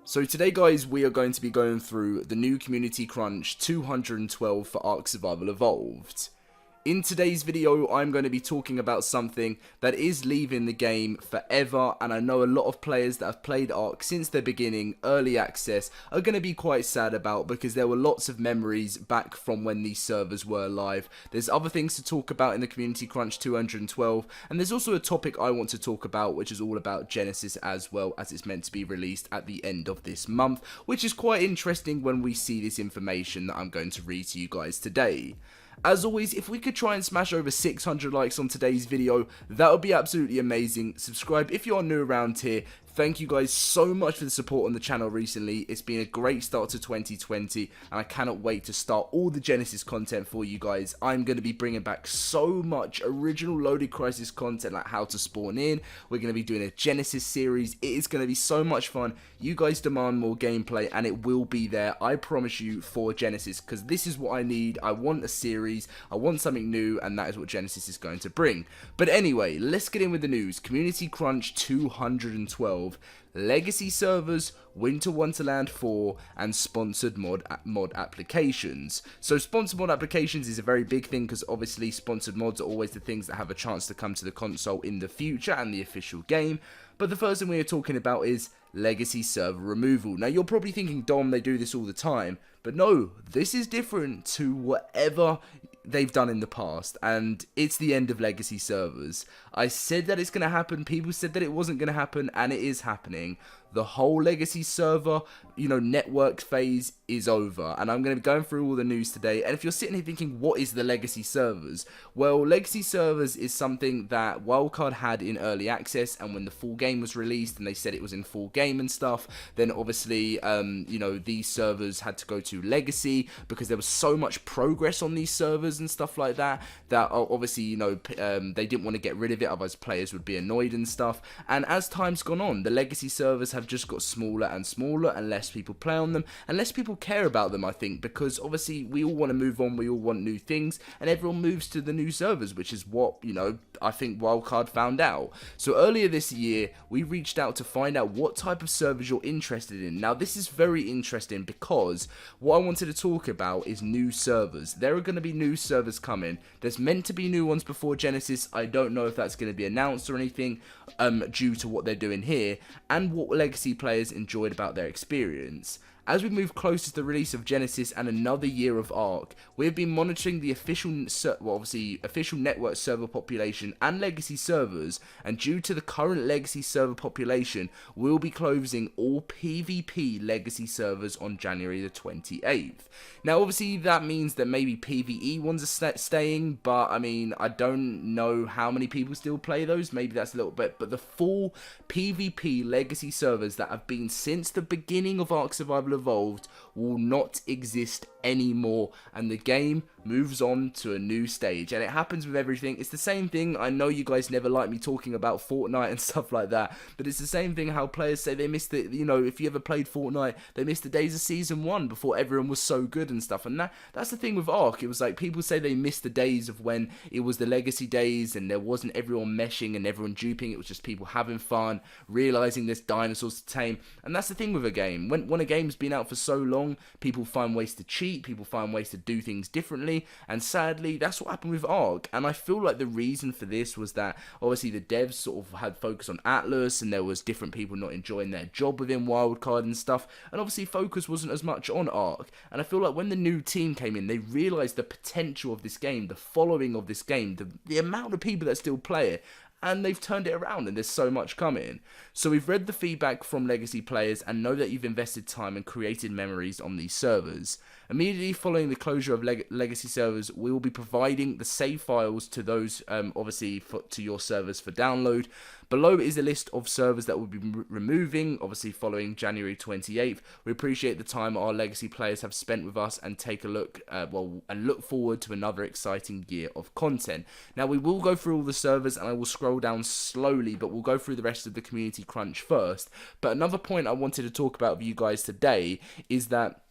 So today guys, we are going to be going through the new Community Crunch 212 for ARK Survival Evolved. In today's video, I'm going to be talking about something that is leaving the game forever, and I know a lot of players that have played ARK since the beginning, early access, are going to be quite sad about because there were lots of memories back from when these servers were live. There's other things to talk about in the Community Crunch 212, and there's also a topic I want to talk about which is all about Genesis as well, as it's meant to be released at the end of this month, which is quite interesting when we see this information that I'm going to read to you guys today. As always, if we could try and smash over 600 likes on today's video, that would be absolutely amazing. Subscribe if you're new around here. Thank you guys so much for the support on the channel recently. It's been a great start to 2020, and I cannot wait to start all the Genesis content for you guys. I'm going to be bringing back so much original Loaded Crisis content, like how to spawn in. We're going to be doing a Genesis series. It is going to be so much fun. You guys demand more gameplay, and it will be there, I promise you, for Genesis, because this is what I need. I want a series, I want something new, and that is what Genesis is going to bring. But anyway, let's get in with the news. Community Crunch 212. Legacy servers, Winter Wonderland 4, and sponsored mod applications. So sponsored mod applications is a very big thing because obviously sponsored mods are always the things that have a chance to come to the console in the future and the official game. But the first thing we are talking about is legacy server removal. Now you're probably thinking, Dom, they do this all the time. But no, this is different to whatever they've done in the past, and it's the end of legacy servers. I said that it's going to happen, people said that it wasn't going to happen, and it is happening. The whole legacy server, network phase is over, and I'm going to be going through all the news today. And if you're sitting here thinking, what is the legacy servers? Well, legacy servers is something that Wildcard had in early access, and when the full game was released and they said it was in full game and stuff, then obviously, these servers had to go to legacy because there was so much progress on these servers and stuff like that, that obviously, they didn't want to get rid of it, otherwise players would be annoyed and stuff. And as time's gone on, the legacy servers have just got smaller and smaller, and less people play on them, and less people care about them, I think, because obviously we all want to move on, we all want new things, and everyone moves to the new servers, which is what, I think Wildcard found out. So earlier this year, we reached out to find out what type of servers you're interested in. Now this is very interesting because what I wanted to talk about is new servers. There are going to be new servers coming. There's meant to be new ones before Genesis. I don't know if that's going to be announced or anything due to what they're doing here and what legacy players enjoyed about their experience. As we move closer to the release of Genesis and another year of ARK, we have been monitoring the official network server population and legacy servers, and due to the current legacy server population, we'll be closing all PvP legacy servers on January the 28th. Now obviously that means that maybe PvE ones are staying, but I mean, I don't know how many people still play those, maybe that's a little bit, but the full PvP legacy servers that have been since the beginning of ARK Survival Evolved will not exist anymore, and the game moves on to a new stage. And it happens with everything. It's the same thing. I know you guys never like me talking about Fortnite and stuff like that, but it's the same thing how players say they miss the, if you ever played Fortnite, they missed the days of season 1 before everyone was so good and stuff. And that's the thing with ARK. It was like people say they missed the days of when it was the legacy days and there wasn't everyone meshing and everyone duping. It was just people having fun, realizing there's dinosaurs to tame. And that's the thing with a game. When a game's been out for so long, people find ways to cheat, people find ways to do things differently, and sadly that's what happened with ARK. And I feel like the reason for this was that obviously the devs sort of had focus on Atlas, and there was different people not enjoying their job within Wildcard and stuff, and obviously focus wasn't as much on ARK. And I feel like when the new team came in, they realized the potential of this game, the following of this game, the amount of people that still play it, and they've turned it around, and there's so much coming. So we've read the feedback from legacy players and know that you've invested time and created memories on these servers. Immediately following the closure of legacy servers, we will be providing the save files to those, obviously, to your servers for download. Below is a list of servers that we'll be removing, obviously following January 28th. We appreciate the time our legacy players have spent with us and take a look, and look forward to another exciting year of content. Now we will go through all the servers, and I will scroll down slowly, but we'll go through the rest of the Community Crunch first. But another point I wanted to talk about with you guys today is that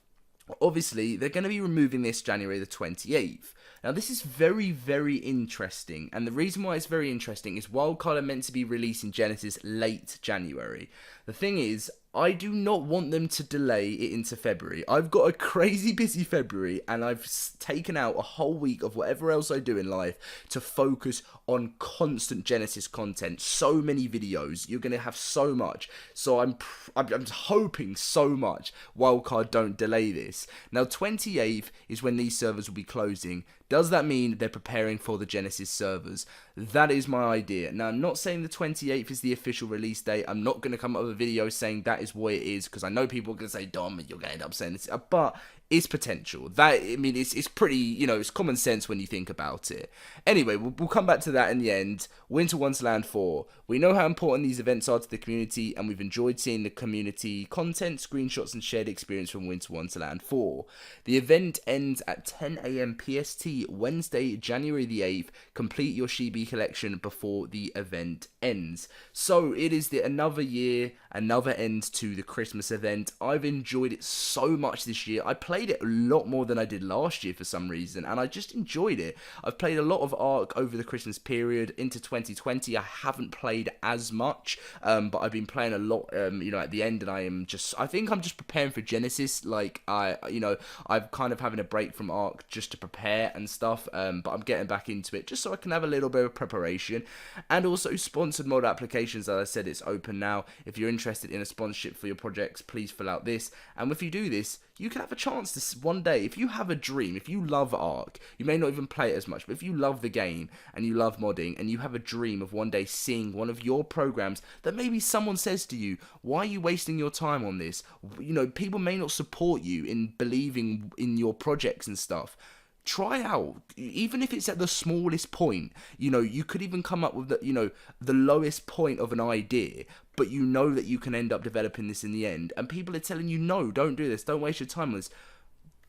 obviously they're going to be removing this January the 28th. Now this is very, very interesting, and the reason why it's very interesting is Wildcard are meant to be releasing Genesis late January. The thing is, I do not want them to delay it into February. I've got a crazy busy February, and I've taken out a whole week of whatever else I do in life to focus on constant Genesis content. So many videos, you're gonna have so much. So I'm hoping so much Wildcard don't delay this. Now 28th is when these servers will be closing. Does that mean they're preparing for the Genesis servers? That is my idea. Now, I'm not saying the 28th is the official release date. I'm not going to come up with a video saying that is what it is, because I know people are going to say, Dom, you're going to end up saying this. But it's potential. That, I mean, it's pretty, you know, it's common sense when you think about it. Anyway, we'll come back to that in the end. Winter Wonderland 4. We know how important these events are to the community, and we've enjoyed seeing the community content, screenshots, and shared experience from Winter Wonderland 4. The event ends at 10 AM PST, Wednesday, January the 8th. Complete your Chibi collection before the event ends. So it is another year, another end to the Christmas event. I've enjoyed it so much this year. I played it a lot more than I did last year for some reason, and I just enjoyed it. I've played a lot of ARK over the Christmas period. Into 2020, I haven't played as much, but I've been playing a lot, you know, at the end, and I think I'm just preparing for Genesis. Like, I've kind of having a break from ARK just to prepare and stuff, but I'm getting back into it just so I can have a little bit of preparation. And also sponsored mod applications, as I said, it's open now. If you're interested in a sponsorship for your projects, please fill out this, and if you do this, you can have a chance to one day, if you have a dream, if you love ARK, you may not even play it as much, but if you love the game and you love modding and you have a dream of one day seeing one of your programs that maybe someone says to you, why are you wasting your time on this? You know, people may not support you in believing in your projects and stuff. Try out, even if it's at the smallest point. You know, you could even come up with the lowest point of an idea, but you know that you can end up developing this in the end, and people are telling you, no, don't do this, don't waste your time on this.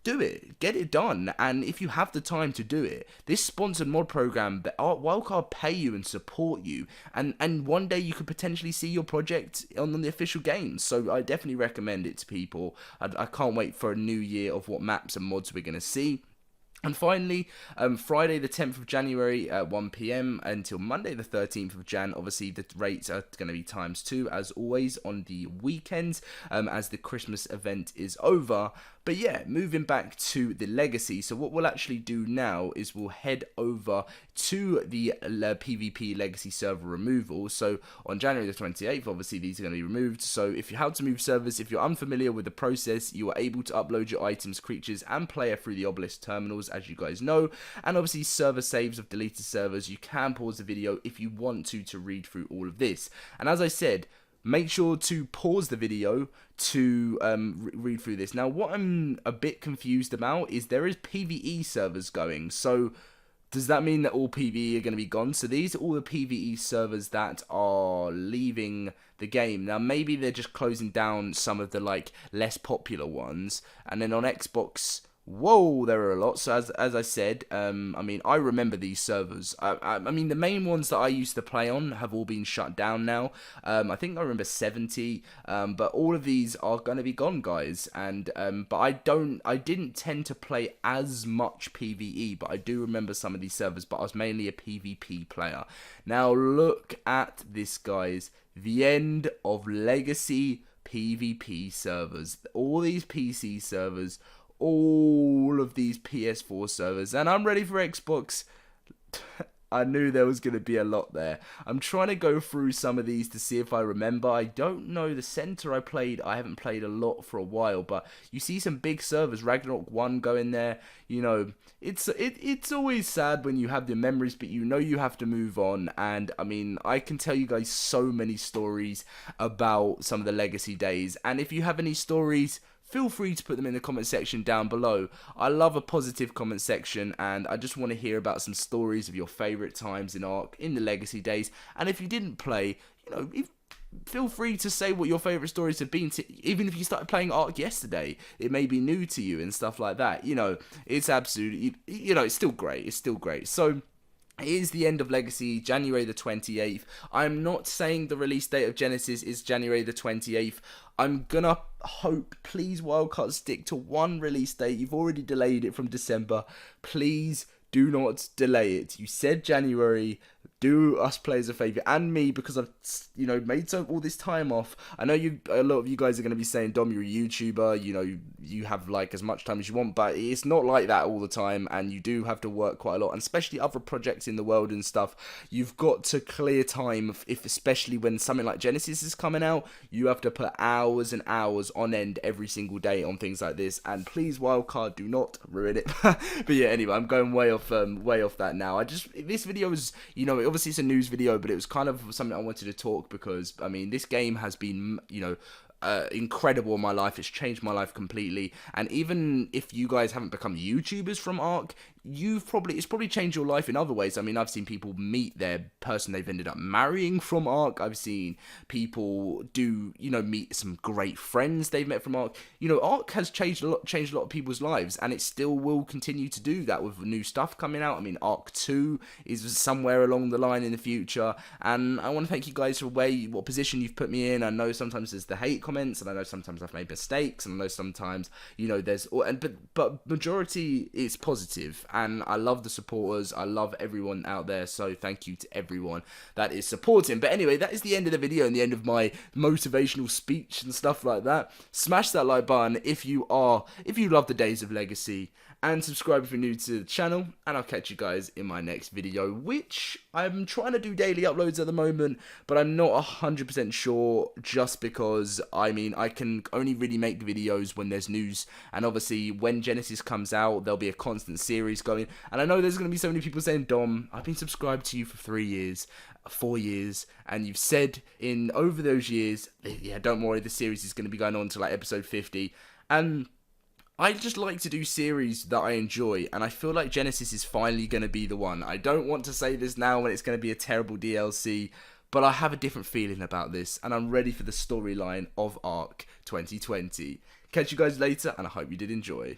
Do it, get it done, and if you have the time to do it, this sponsored mod program, Wildcard pay you and support you, and one day you could potentially see your project on the official games. So I definitely recommend it to people. I can't wait for a new year of what maps and mods we're going to see. And finally, Friday the 10th of January at 1 PM until Monday the 13th of Jan. Obviously, the rates are going to be ×2 as always on the weekends, as the Christmas event is over. But yeah, moving back to the Legacy. So what we'll actually do now is we'll head over to the PvP Legacy server removal. So on January the 28th, obviously these are going to be removed. So if you how to move servers, if you're unfamiliar with the process, you are able to upload your items, creatures, and player through the obelisk terminals, as you guys know. And obviously server saves of deleted servers. You can pause the video if you want to read through all of this. And as I said, make sure to pause the video to read through this. Now, what I'm a bit confused about is there is PvE servers going. So does that mean that all PvE are going to be gone? So these are all the PvE servers that are leaving the game. Now, maybe they're just closing down some of the less popular ones. And then on Xbox, whoa, there are a lot. So as I said, I mean, I remember these servers. I mean, the main ones that I used to play on have all been shut down now. I think I remember 70, but all of these are going to be gone, guys. And but I didn't tend to play as much PvE, but I do remember some of these servers. But I was mainly a PvP player. Now look at this, guys. The end of Legacy PvP servers. All these PC servers. All of these PS4 servers, and I'm ready for Xbox. I knew there was going to be a lot there. I'm trying to go through some of these to see if I remember. I don't know the center I haven't played a lot for a while, but you see some big servers, Ragnarok 1 going there. You know, it's always sad when you have the memories, but you know you have to move on. And I mean, I can tell you guys so many stories about some of the Legacy days, and if you have any stories, feel free to put them in the comment section down below. I love a positive comment section, and I just want to hear about some stories of your favourite times in ARK in the Legacy days. And if you didn't play, you know, feel free to say what your favourite stories have been. Even if you started playing ARK yesterday, it may be new to you and stuff like that. You know, it's absolutely, you know, it's still great. It's still great. So it is the end of Legacy, January the 28th. I'm not saying the release date of Genesis is January the 28th. I'm gonna hope, please, Wildcard, stick to one release date. You've already delayed it from December. Please do not delay it. You said January. do us players a favor, and me, because I've, you know, made all this time off. I know a lot of you guys are going to be saying, Dom, you're a YouTuber, you know, you have like as much time as you want, but it's not like that all the time, and you do have to work quite a lot, and especially other projects in the world and stuff. You've got to clear time, especially when something like Genesis is coming out, you have to put hours and hours on end every single day on things like this, and please, Wildcard, do not ruin it. But yeah, anyway, I'm going way off that now. This video is, you know, obviously it's a news video, but it was kind of something I wanted to talk because, I mean, this game has been, you know, incredible in my life. It's changed my life completely, and even if you guys haven't become YouTubers from ARK, it's probably changed your life in other ways. I mean, I've seen people meet their person they've ended up marrying from ARK. I've seen people meet some great friends they've met from ARK. You know, ARK has changed a lot of people's lives, and it still will continue to do that with new stuff coming out. I mean, ARK 2 is somewhere along the line in the future, and I want to thank you guys for what position you've put me in. I know sometimes there's the hate comments, and I know sometimes I've made mistakes, and I know sometimes, you know, but majority is positive. And I love the supporters, I love everyone out there, so thank you to everyone that is supporting. But anyway, that is the end of the video and the end of my motivational speech and stuff like that. Smash that like button if you love the days of Legacy, and subscribe if you're new to the channel, and I'll catch you guys in my next video, which I'm trying to do daily uploads at the moment, but I'm not 100% sure, just because, I mean, I can only really make videos when there's news, and obviously when Genesis comes out, there'll be a constant series going, and I know there's going to be so many people saying, Dom, I've been subscribed to you for 3 years, 4 years, and you've said in over those years, yeah, don't worry, the series is going to be going on to like episode 50, and I just like to do series that I enjoy, and I feel like Genesis is finally going to be the one. I don't want to say this now when it's going to be a terrible DLC, but I have a different feeling about this, and I'm ready for the storyline of ARK 2020. Catch you guys later, and I hope you did enjoy.